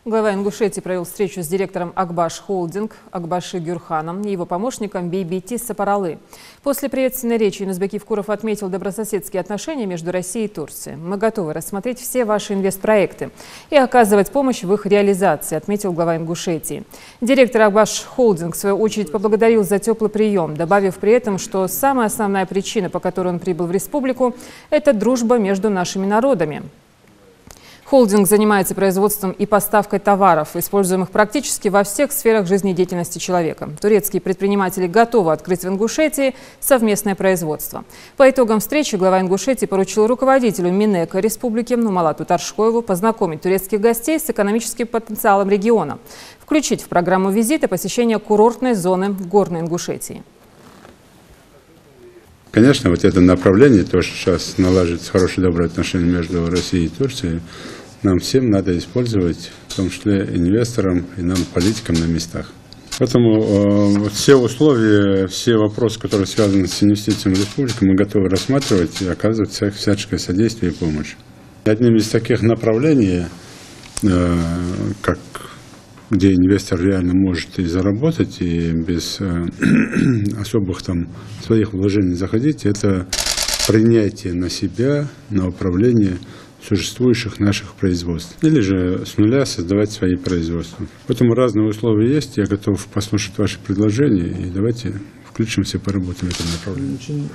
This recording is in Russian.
Глава Ингушетии провел встречу с директором Акбаш Холдинг Акбаши Гюрханом и его помощником Бейбити Сапаралы. После приветственной речи Юнусбек Евкуров отметил добрососедские отношения между Россией и Турцией. «Мы готовы рассмотреть все ваши инвестпроекты и оказывать помощь в их реализации», отметил глава Ингушетии. Директор Акбаш Холдинг, в свою очередь, поблагодарил за теплый прием, добавив при этом, что самая основная причина, по которой он прибыл в республику, это дружба между нашими народами. Холдинг занимается производством и поставкой товаров, используемых практически во всех сферах жизнедеятельности человека. Турецкие предприниматели готовы открыть в Ингушетии совместное производство. По итогам встречи глава Ингушетии поручил руководителю Минэко республики Нумалату Таршкоеву познакомить турецких гостей с экономическим потенциалом региона, включить в программу визита посещение курортной зоны Горной Ингушетии. Конечно, вот это направление, то, что сейчас наладится хорошие добрые отношения между Россией и Турцией, нам всем надо использовать, в том числе инвесторам и нам, политикам на местах. Поэтому все условия, все вопросы, которые связаны с инвестициями в республику, мы готовы рассматривать и оказывать всяческое содействие и помощь. Одним из таких направлений, где инвестор реально может и заработать, и без особых там своих вложений заходить, это принятие на себя, на управление существующих наших производств. Или же с нуля создавать свои производства. Поэтому разные условия есть. Я готов послушать ваши предложения, и давайте включимся, поработаем в этом направлении.